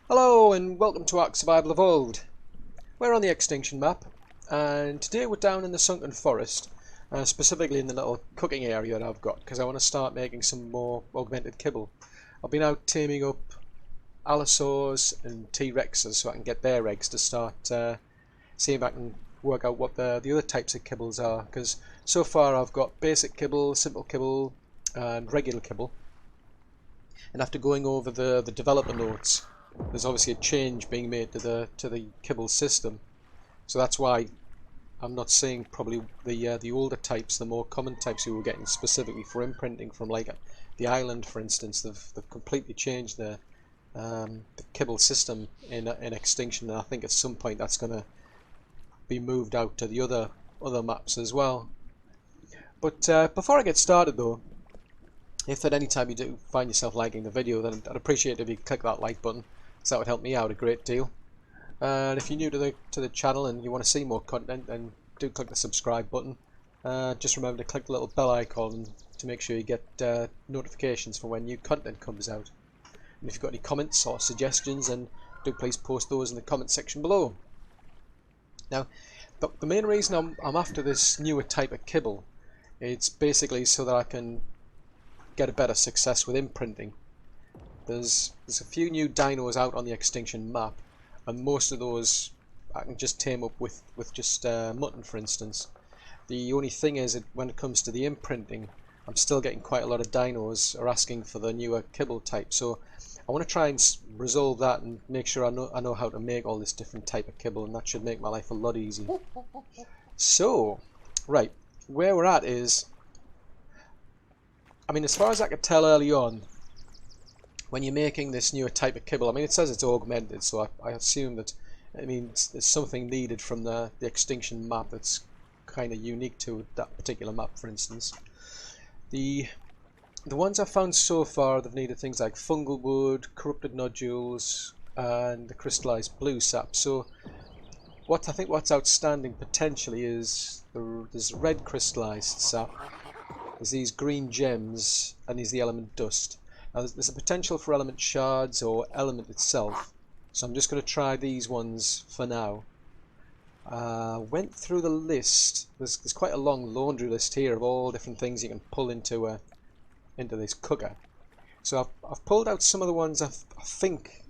Hello and welcome to ARK Survival Evolved. We're on the Extinction map and today we're down in the sunken forest, specifically in the little cooking area that I've got because I want to start making some more augmented kibble. I've been out taming up allosaurs and T-Rexes so I can get their eggs to start seeing if I can work out what the other types of kibbles are, because so far I've got basic kibble, simple kibble and regular kibble, and after going over the developer notes, there's obviously a change being made to the kibble system, so that's why I'm not seeing probably the older types, the more common types we were getting specifically for imprinting from like the island, for instance. They've completely changed the kibble system in Extinction, and I think at some point that's going to be moved out to the other maps as well. But before I get started though, if at any time you do find yourself liking the video, then I'd appreciate it if you click that like button, so that would help me out a great deal. And if you're new to the channel and you want to see more content, then do click the subscribe button. Just remember to click the little bell icon to make sure you get notifications for when new content comes out. And if you've got any comments or suggestions, then do please post those in the comment section below. Now, the main reason I'm after this newer type of kibble, it's basically so that I can get a better success with imprinting. There's a few new dinos out on the Extinction map, and most of those I can just tame up with just mutton, for instance. The only thing is that when it comes to the imprinting, I'm still getting quite a lot of dinos are asking for the newer kibble type, so I want to try and resolve that and make sure I know how to make all this different type of kibble, and that should make my life a lot easier. So, right, where we're at is, I mean, as far as I could tell early on, when you're making this newer type of kibble, I mean, it says it's augmented, so I assume that it means there's something needed from the Extinction map that's kind of unique to that particular map, for instance. The ones I've found so far, they've needed things like fungal wood, corrupted nodules, and the crystallized blue sap. So I think what's outstanding potentially is there's red crystallized sap, there's these green gems, and there's the element dust. Now there's a potential for element shards or element itself, so I'm just going to try these ones for now. Went through the list. There's quite a long laundry list here of all different things you can pull into this cooker. So I've pulled out some of the ones I think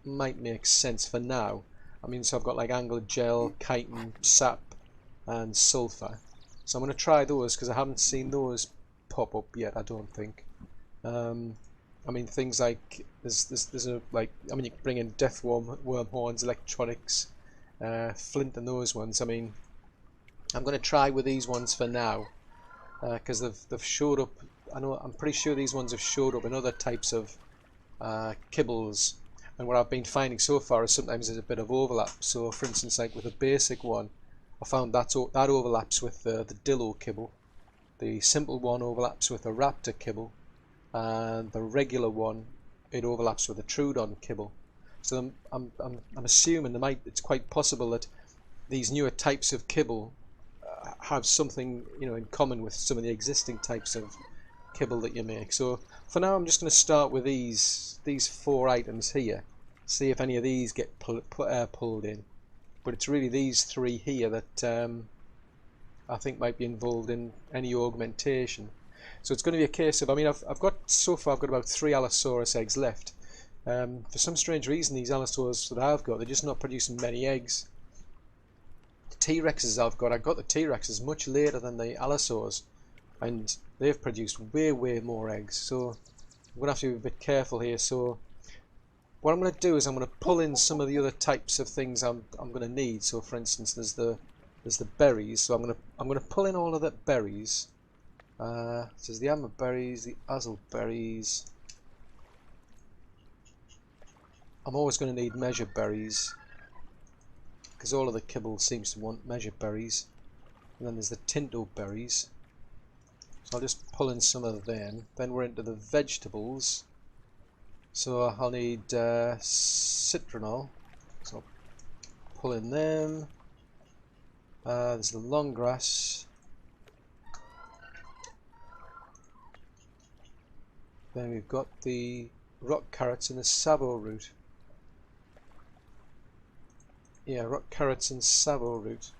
might make sense for now. I mean, so I've got like angler gel, chitin, sap, and sulfur. So I'm going to try those because I haven't seen those pop up yet, I don't think. I mean, things like there's a like, I mean, you can bring in death worm horns, electronics, flint, and those ones. I mean, I'm going to try with these ones for now because they've showed up. I'm pretty sure these ones have showed up in other types of kibbles, and what I've been finding so far is sometimes there's a bit of overlap. So, for instance, like with a basic one, I found that overlaps with the Dillo kibble. The simple one overlaps with a Raptor kibble, and the regular one, it overlaps with a Trudon kibble. So I'm assuming it's quite possible that these newer types of kibble have something, you know, in common with some of the existing types of kibble that you make. So for now I'm just going to start with these 4 items here, see if any of these get pulled in. But it's really these 3 here that I think might be involved in any augmentation. So it's going to be a case of, I mean, I've got about 3 Allosaurus eggs left. For some strange reason, these Allosaurs that I've got, they're just not producing many eggs. The T-Rexes I got the T-Rexes much later than the Allosaurs, and they've produced way more eggs. So I'm going to have to be a bit careful here. So what I'm going to do is I'm going to pull in some of the other types of things I'm going to need. So for instance, there's the berries. So I'm going to pull in all of the berries. So there's the amber berries, the azel berries. I'm always going to need measure berries because all of the kibble seems to want measure berries. And then there's the tinto berries. So I'll just pull in some of them. Then we're into the vegetables. So I'll need citronal. So I'll pull in them. There's the long grass. Then we've got the rock carrots and the sabo root. Yeah, rock carrots and savo root.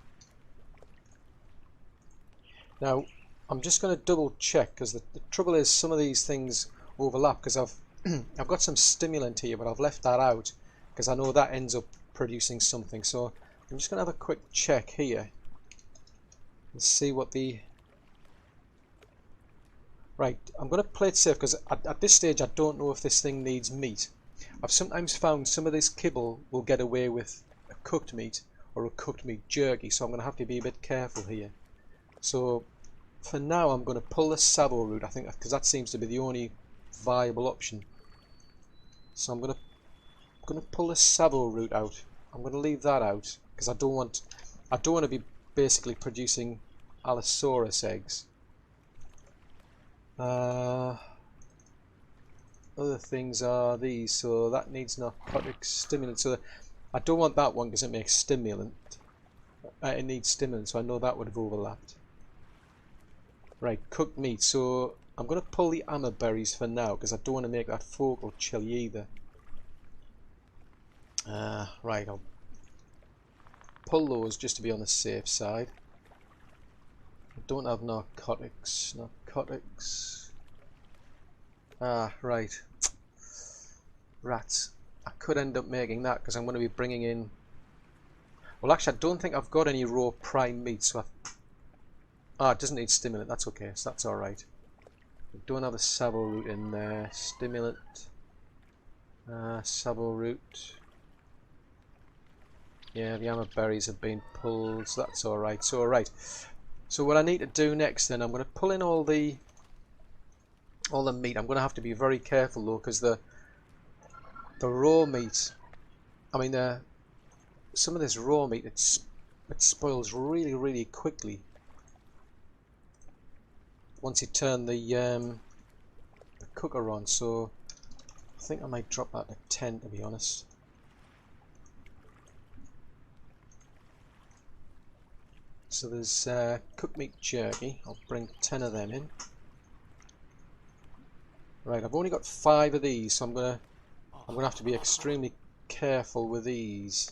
Now, I'm just going to double check, because the trouble is some of these things overlap, because I've got some stimulant here, but I've left that out because I know that ends up producing something. So I'm just going to have a quick check here and see what the... Right, I'm going to play it safe, because at this stage I don't know if this thing needs meat. I've sometimes found some of this kibble will get away with a cooked meat or a cooked meat jerky, so I'm going to have to be a bit careful here. So for now I'm going to pull the savo root, I think, because that seems to be the only viable option. So I'm going to pull the savo root out. I'm going to leave that out because I don't want to be basically producing Allosaurus eggs. Other things are these, so that needs narcotic stimulant. So I don't want that one because it makes stimulant. It needs stimulant, so I know that would have overlapped. Right, cooked meat. So I'm going to pull the amber berries for now because I don't want to make that focal chili either. Right, I'll pull those just to be on the safe side. I don't have narcotics. Right. Rats. I could end up making that because I'm going to be bringing in... Well, actually, I don't think I've got any raw prime meat, so it doesn't need stimulant. That's okay, so that's alright. I don't have a savo root in there. Stimulant. Savo root. Yeah, the amber berries have been pulled, so that's alright. So, alright. So what I need to do next then, I'm going to pull in all the meat. I'm going to have to be very careful though, because the raw meat, I mean, some of this raw meat, it spoils really, really quickly once you turn the cooker on. So I think I might drop that to 10, to be honest. So there's cooked meat jerky. I'll bring 10 of them in. Right, I've only got 5 of these, so I'm gonna have to be extremely careful with these.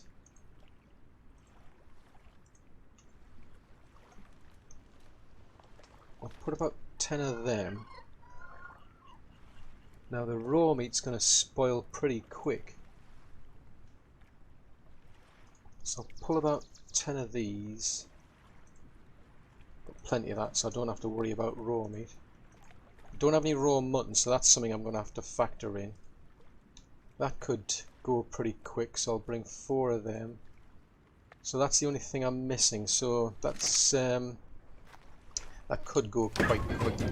I'll put about 10 of them. Now the raw meat's gonna spoil pretty quick, so I'll pull about 10 of these. Got plenty of that, so I don't have to worry about raw meat. Don't have any raw mutton, so that's something I'm going to have to factor in. That could go pretty quick, so I'll bring 4 of them. So that's the only thing I'm missing, so that's that could go quite quickly.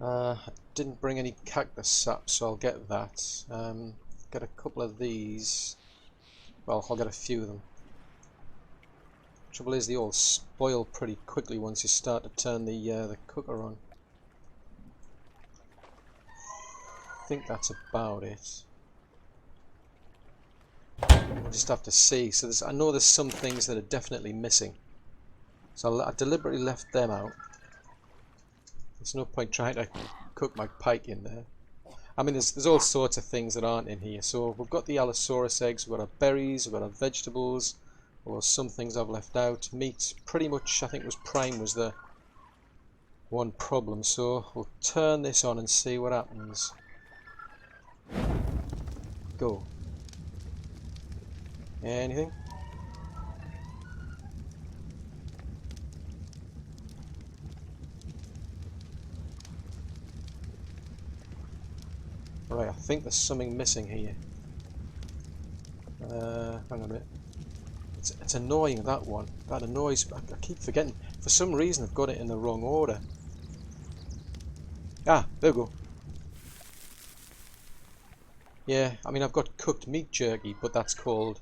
I didn't bring any cactus sap, so I'll get that. Get a couple of these. Well, I'll get a few of them. Trouble is, they all spoil pretty quickly once you start to turn the cooker on. I think that's about it. We'll just have to see. So I know there's some things that are definitely missing, so I deliberately left them out. There's no point trying to cook my pike in there. I mean, there's all sorts of things that aren't in here. So we've got the Allosaurus eggs, we've got our berries, we've got our vegetables. Well, some things I've left out. Meat, pretty much, I think prime was the one problem. So we'll turn this on and see what happens. Go. Anything? Right, I think there's something missing here. Hang on a minute. It's annoying, that one. That annoys me. I keep forgetting. For some reason I've got it in the wrong order. Ah, there we go. Yeah, I mean, I've got cooked meat jerky, but that's called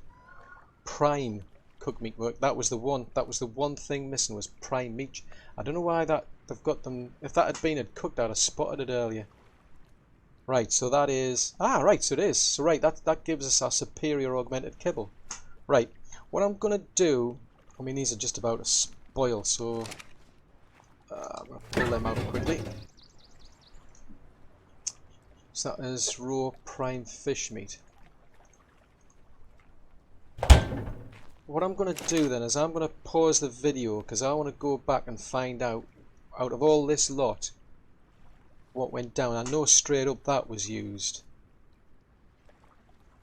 prime cooked meat work. That was the one thing missing, was prime meat. I don't know why they've got them. If that had been cooked, I'd have spotted it earlier. Right, so that is... right, so it is. So right, that gives us our superior augmented kibble. Right, what I'm going to do... I mean, these are just about to spoil, so... I'm going to pull them out quickly. So that is raw prime fish meat. what I'm going to do then is I'm going to pause the video because I want to go back and find out of all this lot what went down. I know straight up that was used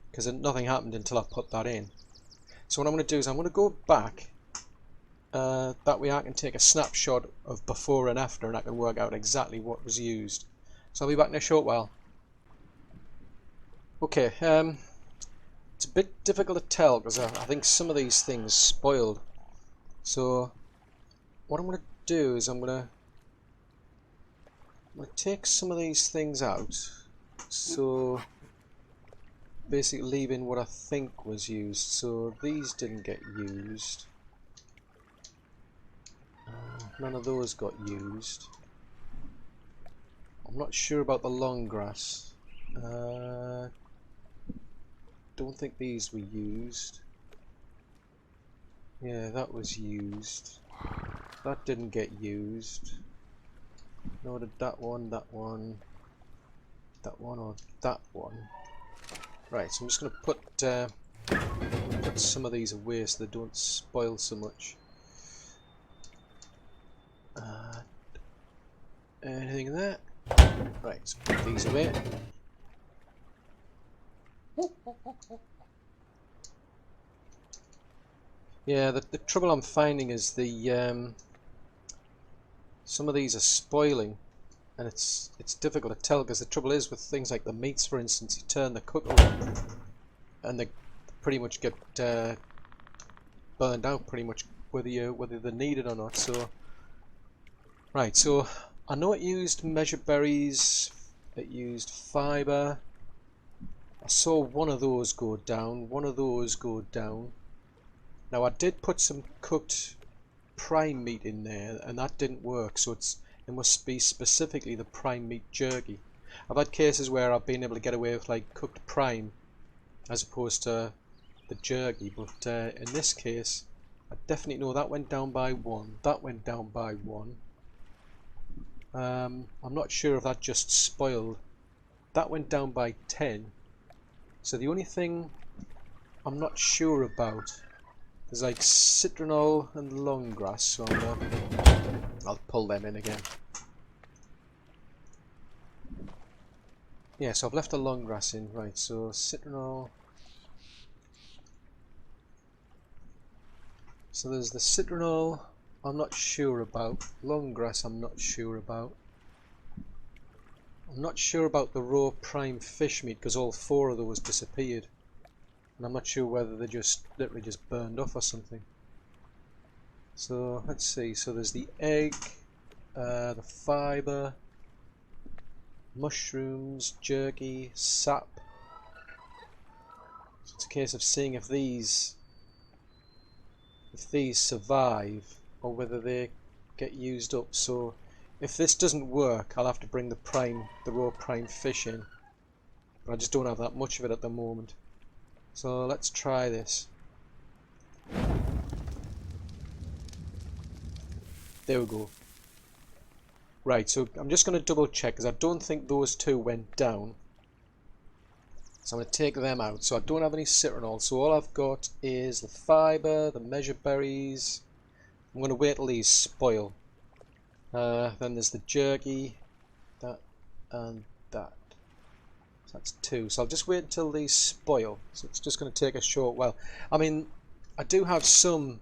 because nothing happened until I put that in. So what I'm going to do is I'm going to go back. That way I can take a snapshot of before and after and I can work out exactly what was used. So I'll be back in a short while. Okay, it's a bit difficult to tell because I think some of these things spoiled. So what I'm going to do is I'm going to take some of these things out. So basically leaving what I think was used. So these didn't get used. None of those got used. I'm not sure about the long grass. Don't think these were used. Yeah, that was used. That didn't get used. Nor did that one, that one, that one, or that one. Right, so I'm just going to put some of these away so they don't spoil so much. Anything in there? Right, so put these away. Yeah, the trouble I'm finding is the some of these are spoiling, and it's difficult to tell because the trouble is with things like the meats, for instance, you turn the cooker on, and they pretty much get burned out pretty much whether they're needed or not. So right, so I know it used measure berries, it used fibre. I saw one of those go down, one of those go down. Now I did put some cooked prime meat in there and that didn't work, so it must be specifically the prime meat jerky. I've had cases where I've been able to get away with like cooked prime as opposed to the jerky, but in this case I definitely know that went down by 1, that went down by 1. I'm not sure if that just spoiled. That went down by 10. So the only thing I'm not sure about is like citronal and long grass, so I'll pull them in again. Yeah, so I've left the long grass in, right, so citronal. So there's the citronal I'm not sure about, long grass I'm not sure about. I'm not sure about the raw prime fish meat because all 4 of those disappeared. And I'm not sure whether they just literally just burned off or something. So let's see, so there's the egg, the fibre, mushrooms, jerky, sap. So it's a case of seeing if these survive or whether they get used up. So if this doesn't work, I'll have to bring the raw prime fish in. But I just don't have that much of it at the moment. So let's try this. There we go. Right, so I'm just going to double check because I don't think those 2 went down. So I'm going to take them out. So I don't have any citronal. So all I've got is the fibre, the measure berries. I'm going to wait till these spoil. Then there's the jerky, that and that. So that's 2. So I'll just wait until these spoil. So it's just going to take a short while. I mean, I do have some.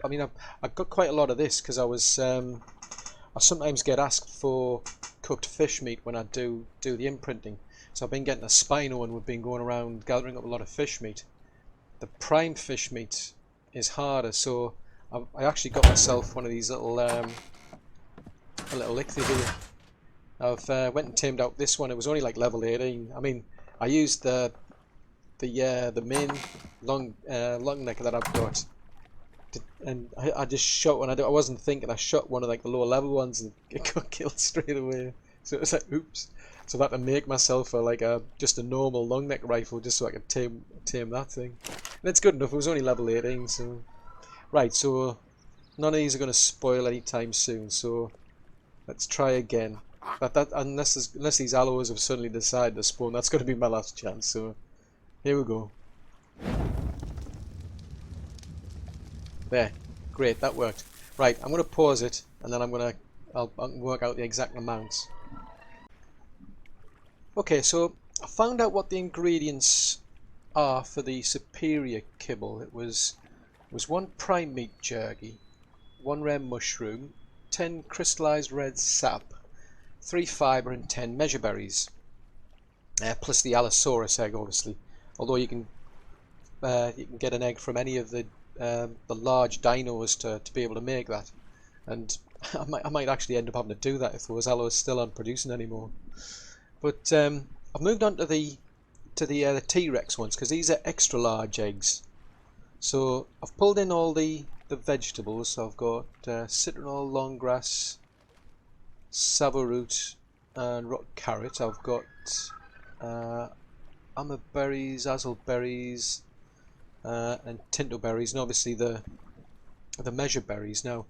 I mean, I've got quite a lot of this because I sometimes get asked for cooked fish meat when I do the imprinting. So I've been getting a Spino and we've been going around gathering up a lot of fish meat. The prime fish meat is harder, so I actually got myself one of these little a little ichthy here. I've went and tamed out this one. It was only like level 18. I mean, I used the main long neck that I've got, and I just shot one. I wasn't thinking. I shot one of like the lower level ones and it got killed straight away. So it was like, oops. So I had to make myself just a normal long neck rifle just so I could tame that thing. And it's good enough. It was only level 18. So right. So none of these are going to spoil anytime soon. So let's try again. Unless these aloes have suddenly decided to spawn, that's going to be my last chance. So here we go. There. Great, that worked. Right, I'm going to pause it, and then I'll work out the exact amounts. Okay, so I found out what the ingredients are for the superior kibble. It was 1 prime meat jerky, 1 rare mushroom, 10 crystallized red sap, 3 fibre and 10 measure berries, plus the Allosaurus egg, obviously. Although you can get an egg from any of the large dinos to be able to make that, and I might actually end up having to do that if those allos still aren't producing anymore. But I've moved on to the T-Rex ones, because these are extra large eggs. So I've pulled in all the vegetables. So I've got citronal, longgrass, savoroot and rock carrot. I've got amberberries, azelberries and tintoberries, and obviously the measure berries. Now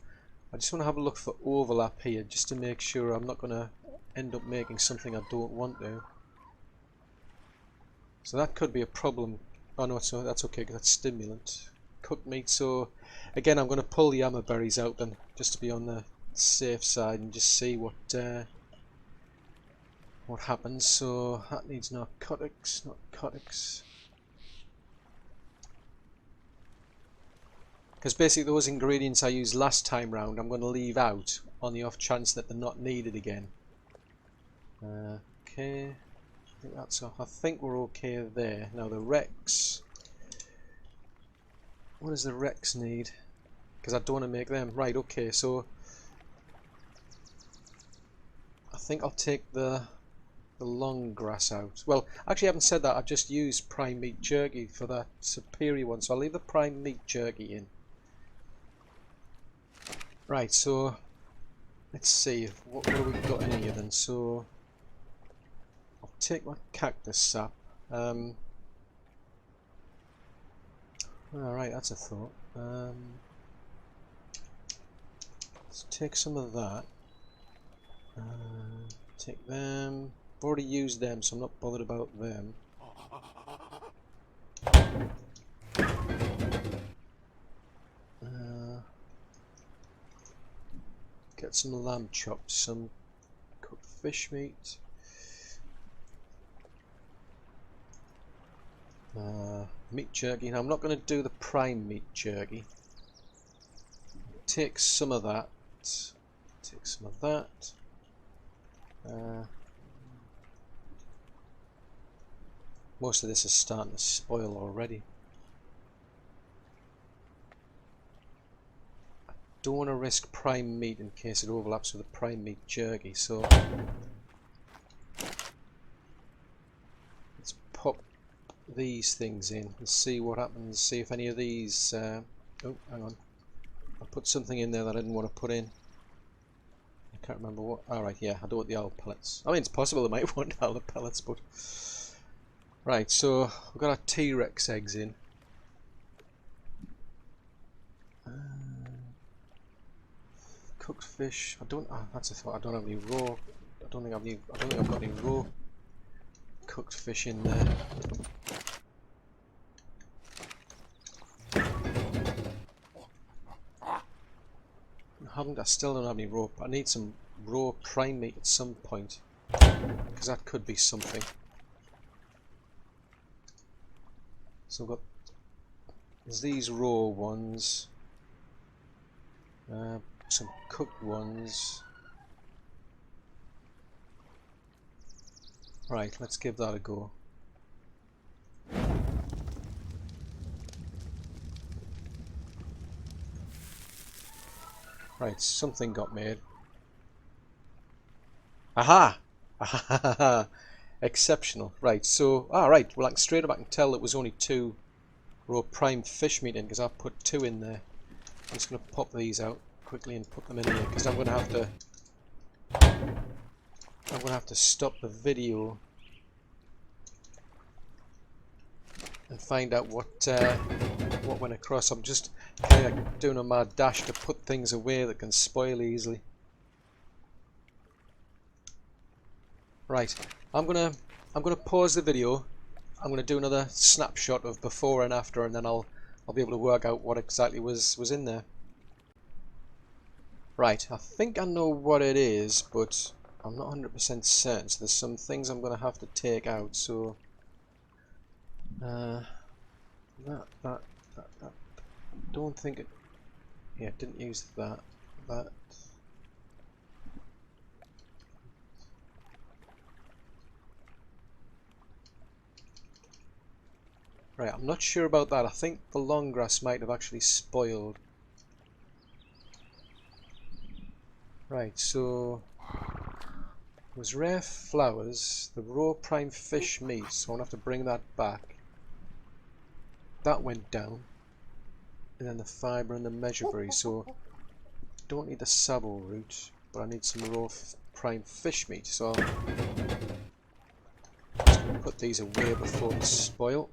I just want to have a look for overlap here, just to make sure I'm not going to end up making something I don't want to. So that could be a problem. Oh no, so that's okay, that's stimulant. Cooked meat. So again, I'm going to pull the amberberries out then, just to be on the safe side, and just see what happens. So that needs narcotics. Because basically those ingredients I used last time round, I'm going to leave out on the off chance that they're not needed again. Okay, I think that's off. I think we're okay there. Now the Rex. What does the Rex need? Because I don't want to make them. Right, okay, so I think I'll take the long grass out. Well, actually I haven't said that. I've just used prime meat jerky for that superior one, so I'll leave the prime meat jerky in. Right, so let's see what have we got in here then. So I'll take my cactus sap. Alright, that's a thought. Let's take some of that. Take them. I've already used them, so I'm not bothered about them. Get some lamb chops, some cooked fish meat. Meat jerky. Now I'm not going to do the prime meat jerky. Take some of that. Take some of that. Most of this is starting to spoil already. I don't want to risk prime meat in case it overlaps with the prime meat jerky, so let's pop these things in and see what happens. See if any of these oh, hang on, I put something in there that I didn't want to put in. I can't remember what. Alright, yeah, I don't want the owl pellets. I mean, it's possible I might want owl pellets, but right, so we've got our T-Rex eggs in. Cooked fish. I don't. That's a thought. I don't have any raw. I don't think I've got any raw cooked fish in there. I still don't have any raw. I need some raw prime meat at some point, because that could be something. So I've got these raw ones, some cooked ones. Right, let's give that a go. Right, something got made. Aha! Aha! Exceptional. Right, so, right, well I can straight up I can tell it was only 2 raw prime fish meat in, because I put 2 in there. I'm just going to pop these out quickly and put them in here, because I'm going to have to stop the video and find out what went across. I'm just kind of doing a mad dash to put things away that can spoil easily. Right, I'm gonna pause the video. I'm gonna do another snapshot of before and after, and then I'll I'll be able to work out what exactly was in there. Right, I think I know what it is, but I'm not 100% certain. So there's some things I'm going to have to take out. So that. Don't think it. Yeah, didn't use that. That. Right, I'm not sure about that. I think the long grass might have actually spoiled. Right, so it was rare flowers, the raw prime fish meat, so I'm gonna have to bring that back. That went down. And then the fibre and the measureberry, so don't need the sabo root, but I need some raw prime fish meat, so I'm just gonna put these away before they spoil.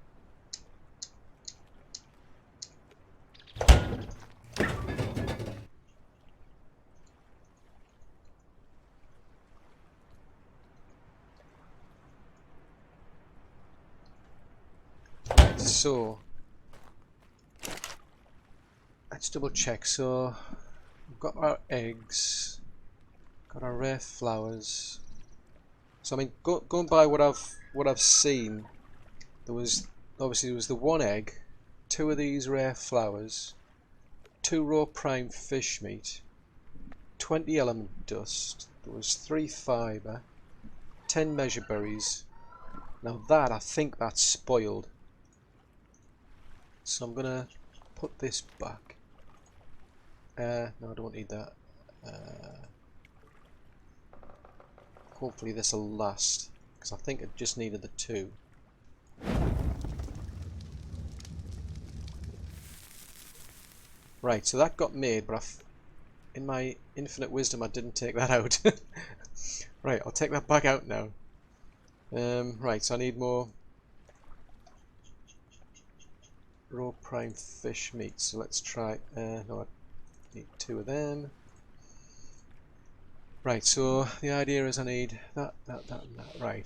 So let's double check. So we've got our eggs, got our rare flowers. So I mean, going by what I've seen, there was the one egg, 2 of these rare flowers, 2 raw prime fish meat, 20 element dust. There was 3 fibre, 10 measure berries. Now that, I think that's spoiled. So I'm gonna put this back. No, I don't need that. Hopefully this will last, because I think it just needed the 2. Right, so that got made, but in my infinite wisdom I didn't take that out. Right, I'll take that back out now. Right, so I need more raw prime fish meat, so let's try, no, I need 2 of them. Right, so the idea is I need that, and that. Right.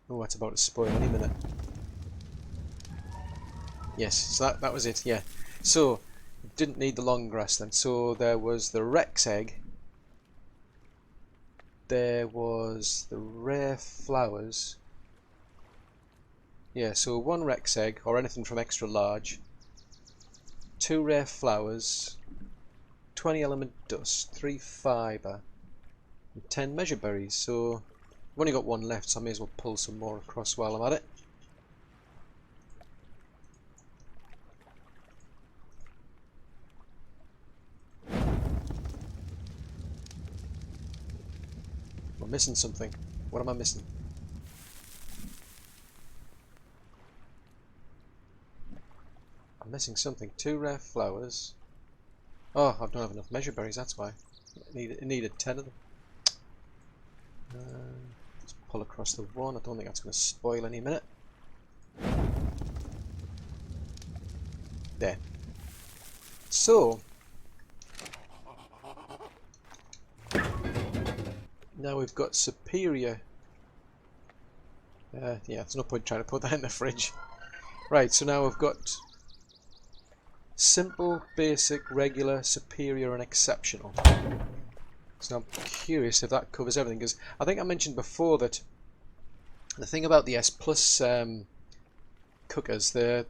Oh, that's about to spoil any minute. Yes, so that was it, yeah. So, didn't need the long grass then. So there was the Rex egg. There was the rare flowers. Yeah, so 1 Rex egg, or anything from extra large. 2 rare flowers. 20 element dust, 3 fibre, and 10 measure berries. So I've only got 1 left, so I may as well pull some more across while I'm at it. I'm missing something. What am I missing? I'm missing something. 2 rare flowers. Oh, I don't have enough measure berries, that's why. It needed 10 of them. Let's pull across the 1. I don't think that's going to spoil any minute. There. So, now we've got superior. Yeah, there's no point trying to put that in the fridge. Right, so now we've got simple, basic, regular, superior, and exceptional. So I'm curious if that covers everything, because I think I mentioned before that the thing about the S Plus cookers, they've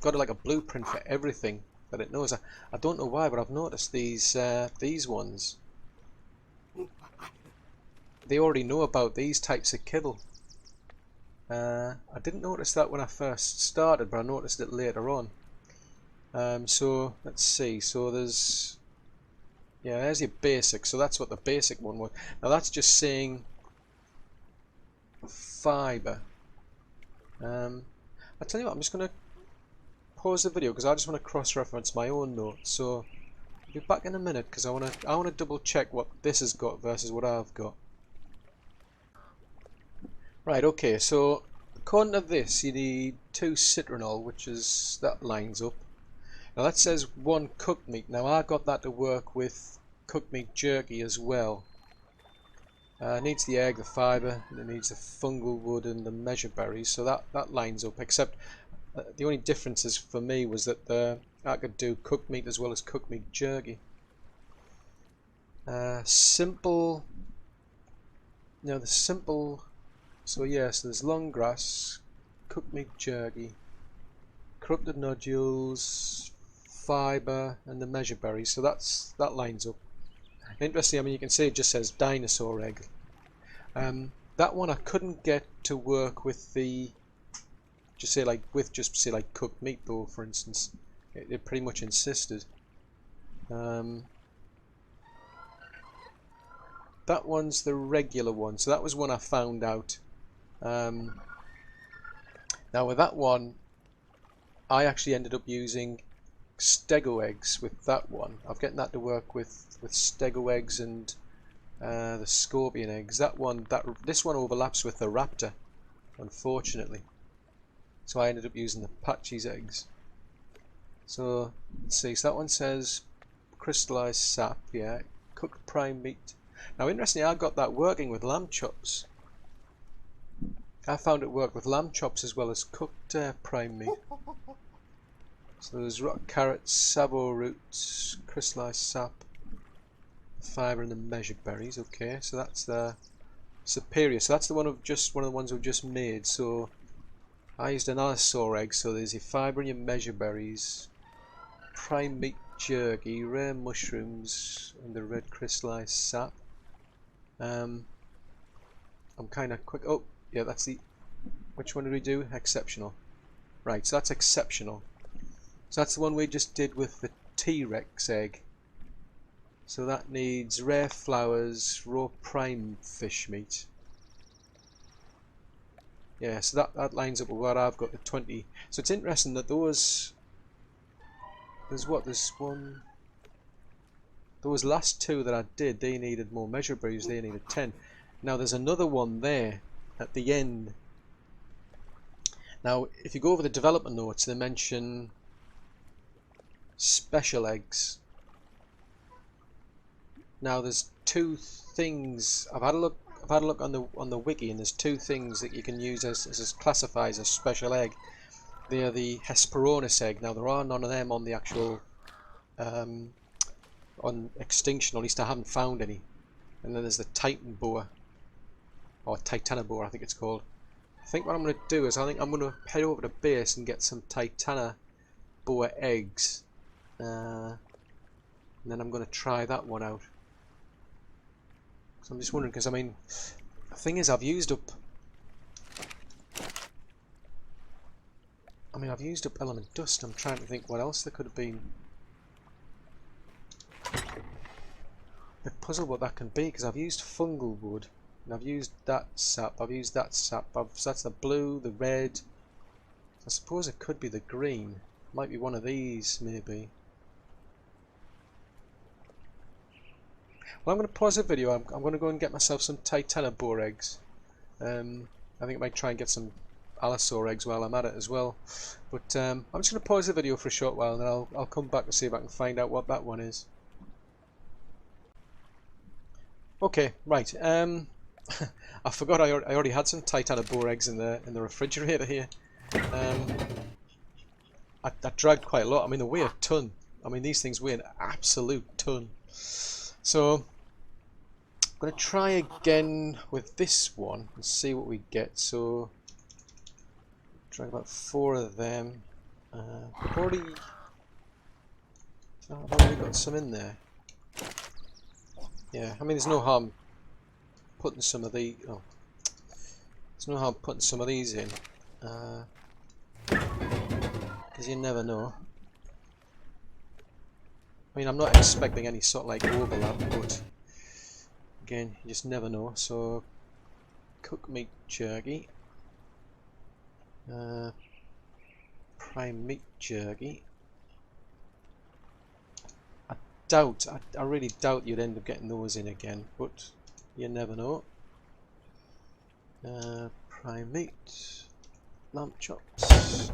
got like a blueprint for everything that it knows. I don't know why, but I've noticed these ones. They already know about these types of kibble. I didn't notice that when I first started, but I noticed it later on. So let's see. So there's there's your basic. So that's what the basic one was. Now that's just saying fibre. I tell you what, I'm just gonna pause the video because I just want to cross-reference my own notes. So I'll be back in a minute because I wanna double check what this has got versus what I've got. Right, okay, so according to this you need 2 citronal, which is, that lines up. Now that says 1 cooked meat. Now I got that to work with cooked meat jerky as well. It needs the egg, the fibre, and it needs the fungal wood and the measure berries, so that lines up, except The only differences for me was that I could do cooked meat as well as cooked meat jerky. Simple. Now the simple. So yes, there's long grass, cooked meat jerky, corrupted nodules, fibre, and the measure berries. So that lines up. Interesting. I mean, you can see it just says dinosaur egg. That one I couldn't get to work with the. Just say like cooked meat though, for instance. It pretty much insisted. That one's the regular one, so that was one I found out. Now with that one, I actually ended up using stego eggs with that one. I'm getting that to work with stego eggs and the scorpion eggs. This one overlaps with the raptor, unfortunately. So I ended up using the Patchy's eggs. So let's see. So that one says crystallized sap. Yeah, cooked prime meat. Now, interestingly, I got that working with lamb chops. I found it worked with lamb chops as well as cooked prime meat. So there's rock carrots, sabo roots, crystallized sap, fibre, and the measured berries. Okay, so that's the superior. So that's the one of the ones we've just made. So I used an allosaur egg. So there's your fibre and your measured berries, prime meat jerky, rare mushrooms, and the red crystallized sap. I'm kind of quick. Oh, yeah, that's the. Which one did we do? Exceptional. Right, so that's exceptional. So that's the one we just did with the T-Rex egg. So that needs rare flowers, raw prime fish meat. Yeah, so that lines up with what I've got, the 20. So it's interesting that those. There's one. Those last two that I did, they needed more measure berries, they needed 10. Now there's another one there at the end. Now if you go over the development notes, they mention special eggs. Now there's two things. I've had a look on the wiki, and there's two things that you can use as classified as a special egg. They are the Hesperornis egg. Now there are none of them on the actual on Extinction, or at least I haven't found any. And then there's the Titan boa, or Titana boa I think it's called. I think what I'm going to do is I think I'm going to head over to base and get some Titana boa eggs, and then I'm going to try that one out. So I'm just wondering, because I mean the thing is I've used up element dust. I'm trying to think what else there could have been. A bit puzzled what that can be, because I've used fungal wood and I've used that sap. So that's the blue, the red. I suppose it could be the green. Might be one of these, maybe. Well, I'm going to pause the video. I'm going to go and get myself some Titana boar eggs. I think I might try and get some allosaur eggs while I'm at it as well. But I'm just going to pause the video for a short while, and then I'll come back and see if I can find out what that one is. Okay, right. I forgot I already had some Titana boar eggs in the refrigerator here. I dragged quite a lot. I mean, they weigh a ton. I mean, these things weigh an absolute ton. So I'm going to try again with this one and see what we get. So drag about 4 of them. I've already got some in there. Yeah, I mean, there's no harm putting some of the. Oh, there's no harm putting some of these in, because you never know. I mean, I'm not expecting any sort of like overlap, but again, you just never know. So, cooked meat jerky, prime meat jerky. I really doubt you'd end up getting those in again, but you never know. Prime meat, lamb chops.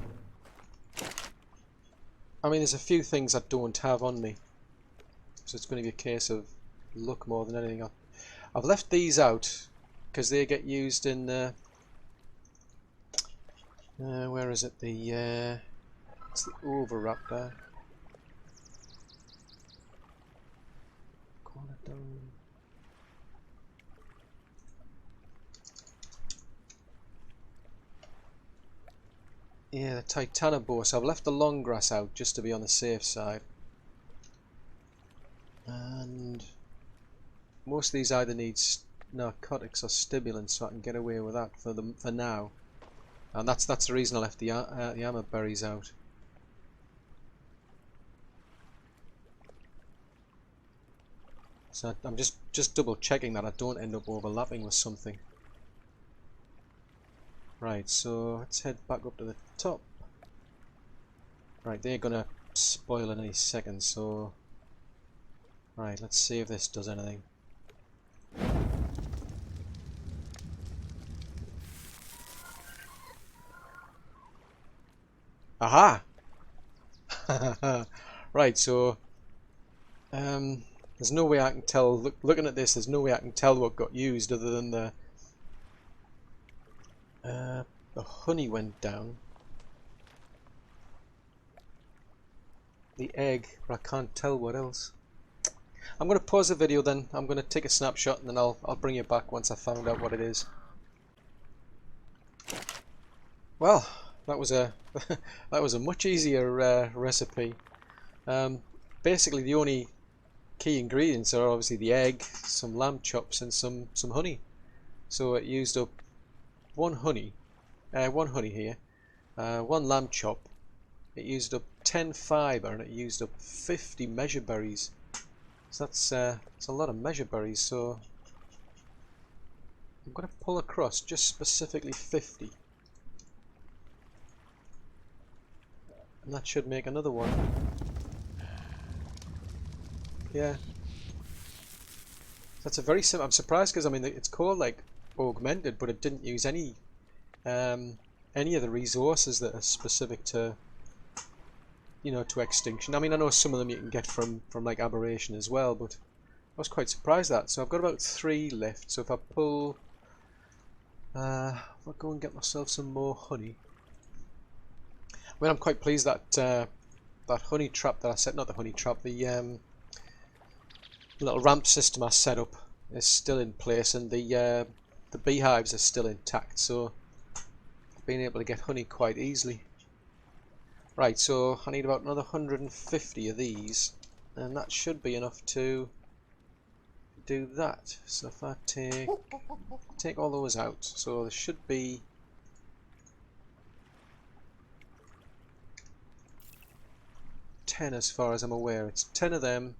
I mean, there's a few things I don't have on me, so it's going to be a case of luck more than anything. I've left these out because they get used in Where is it? It's the overwrap there. Corner down. Yeah, the Titanobore. So I've left the long grass out just to be on the safe side. And most of these either need narcotics or stimulants, so I can get away with that for now. And that's the reason I left the amber berries out. So I'm just double checking that I don't end up overlapping with something. Right, so let's head back up to the top. Right, they're gonna spoil in any second, so... Right, let's see if this does anything. Aha! Right, so... there's no way I can tell, looking at this, there's no way I can tell what got used other than the honey went down. The egg, but I can't tell what else. I'm going to pause the video then, I'm going to take a snapshot and then I'll bring you back once I found out what it is. Well, that was a that was a much easier recipe. Basically the only key ingredients are obviously the egg, some lamb chops and some honey. So it used up one honey here, one lamb chop. It used up 10 fibre and it used up 50 measure berries. So that's a lot of measure berries. So I'm going to pull across just specifically 50. And that should make another one. Yeah. That's a very simple. I'm surprised because I mean it's called like augmented, but it didn't use any of the resources that are specific to, you know, to extinction. I mean, I know some of them you can get from like aberration as well, but I was quite surprised at that. So I've got about 3 left. So if I pull, I'll go and get myself some more honey. I mean, I'm quite pleased that that honey trap that I set, not the honey trap, the little ramp system I set up is still in place, and the beehives are still intact. So I've been able to get honey quite easily. Right, so I need about another 150 of these, and that should be enough to do that. So if I take all those out, so there should be 10 as far as I'm aware. It's 10 of them,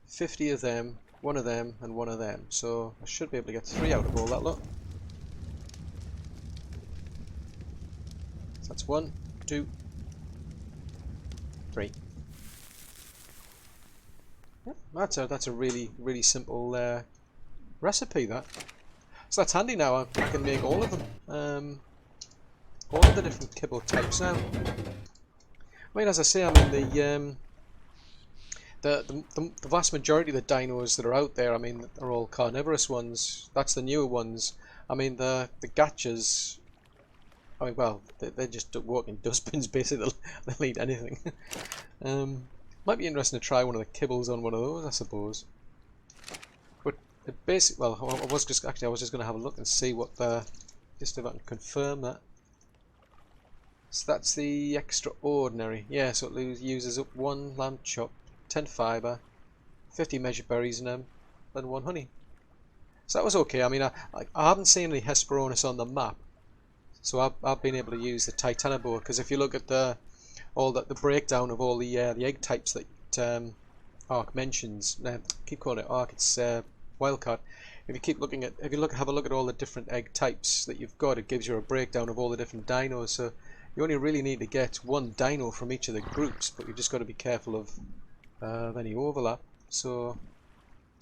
50 of them, 1 of them, and 1 of them. So I should be able to get 3 out of all that lot. So that's 1, 2, 3. Yeah, that's a really simple recipe, that. So that's handy now. I can make all of them, all of the different kibble types now. I mean, as I say, I mean the vast majority of the dinos that are out there, I mean, are all carnivorous ones. That's the newer ones. I mean, the gachas, I mean, well, they're just walking dustbins basically. They'll eat anything. Might be interesting to try one of the kibbles on one of those, I suppose. But it basically, well, I was just going to have a look and see what just if I can confirm that. So that's the extraordinary. Yeah, so it uses up 1 lamb chop, 10 fibre, 50 measure berries in them, and 1 honey. So that was okay. I mean, I haven't seen any Hesperornis on the map, so I've been able to use the Titanobore, because if you look at the breakdown of all the egg types that ARK mentions, I keep calling it ARK, it's wildcard. If you have a look at all the different egg types that you've got, it gives you a breakdown of all the different dinos. So you only really need to get 1 dino from each of the groups, but you've just got to be careful of any overlap. So,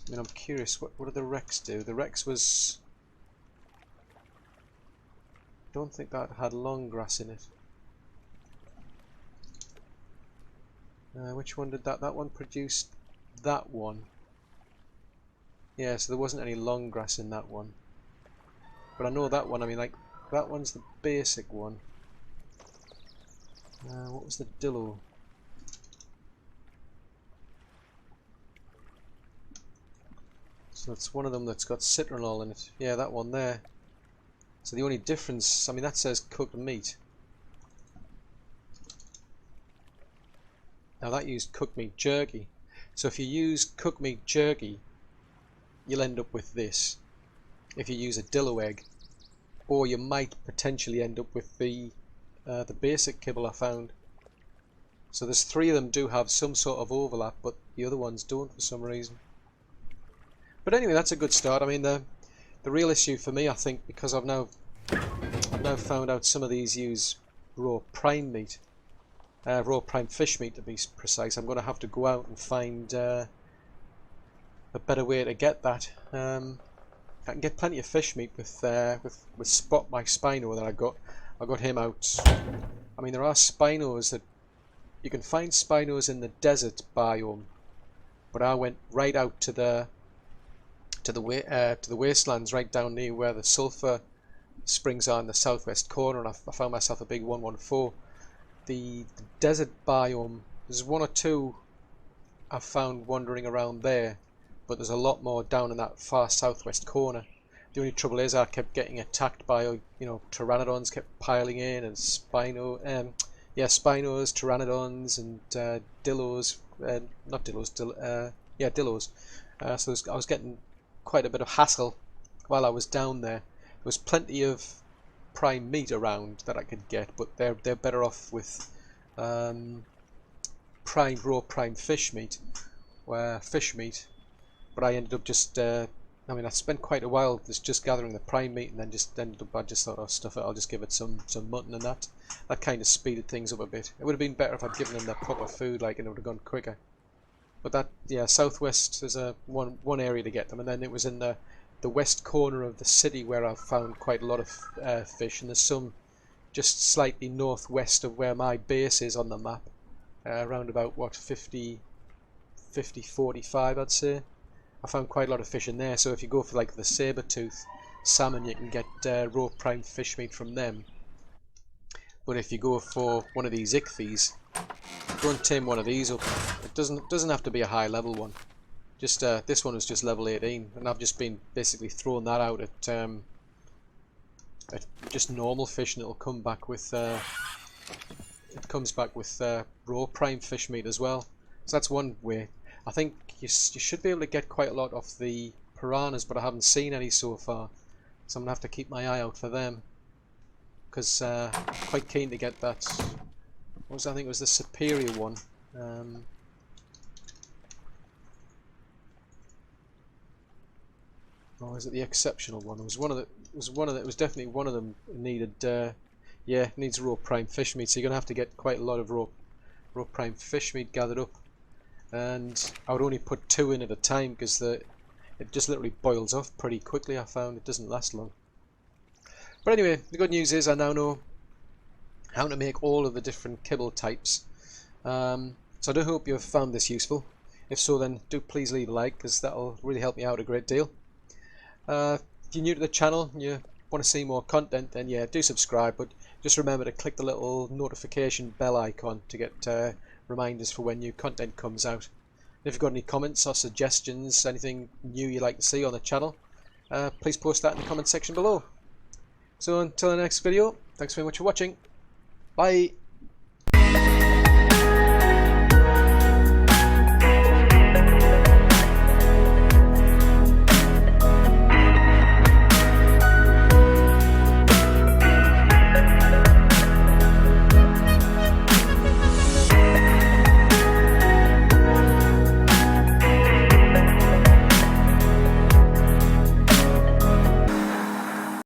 I mean, I'm curious, what did the Rex do? The Rex was... I don't think that had long grass in it. Which one did that? That one produced that one. Yeah, so there wasn't any long grass in that one. But I know that one, I mean, like, that one's the basic one. What was the dillo? So it's one of them that's got citronol in it. Yeah, that one there. So the only difference, I mean, that says cooked meat. Now that used cooked meat jerky. So if you use cooked meat jerky, you'll end up with this. If you use a dillo egg, or you might potentially end up with the basic kibble I found. So there's 3 of them do have some sort of overlap, but the other ones don't for some reason. But anyway, that's a good start. I mean, the real issue for me, I think, because I've now found out some of these use raw prime meat, raw prime fish meat to be precise. I'm going to have to go out and find a better way to get that. I can get plenty of fish meat with Spot, my Spino that I got. I got him out. I mean, there are Spinos that you can find Spinos in the desert biome, but I went right out to the wastelands, right down near where the sulfur springs are in the southwest corner, and I found myself a big 114. The desert biome, there's 1 or 2 I've found wandering around there, but there's a lot more down in that far southwest corner. The only trouble is I kept getting attacked by, you know, pteranodons kept piling in, and spinos, pteranodons, and dillos, not dillos, dillos. So I was getting quite a bit of hassle while I was down there. There was plenty of prime meat around that I could get, but they're better off with raw prime fish meat, but I ended up just I mean, I spent quite a while just gathering the prime meat, and then just ended up, I just thought, oh, stuff it, I'll just give it some mutton, and that kind of speeded things up a bit. It would have been better if I'd given them their proper food, like, and it would have gone quicker. But that, yeah, southwest is one area to get them, and then it was in the west corner of the city where I found quite a lot of fish, and there's some just slightly northwest of where my base is on the map, around about, what, 45 I'd say. I found quite a lot of fish in there, so if you go for like the saber-tooth salmon, you can get raw prime fish meat from them. But if you go for one of these ichthyes, go and tame one of these up. It doesn't have to be a high level one. Just this one was just level 18, and I've just been basically throwing that out at just normal fish, and it'll come back with raw prime fish meat as well. So that's one way. I think you should be able to get quite a lot off the piranhas, but I haven't seen any so far, so I'm gonna have to keep my eye out for them, because I'm quite keen to get that. I think it was the superior one. Or is it the exceptional one? It was definitely one of them needed. Yeah, needs raw prime fish meat. So you're gonna have to get quite a lot of raw prime fish meat gathered up. And I would only put 2 in at a time, because it just literally boils off pretty quickly. I found it doesn't last long. But anyway, the good news is I now know how to make all of the different kibble types. So I do hope you've found this useful. If so, then do please leave a like, because that'll really help me out a great deal. If you're new to the channel and you want to see more content, then yeah, do subscribe, but just remember to click the little notification bell icon to get reminders for when new content comes out. And if you've got any comments or suggestions, anything new you'd like to see on the channel, please post that in the comment section below. So until the next video, thanks very much for watching. Bye!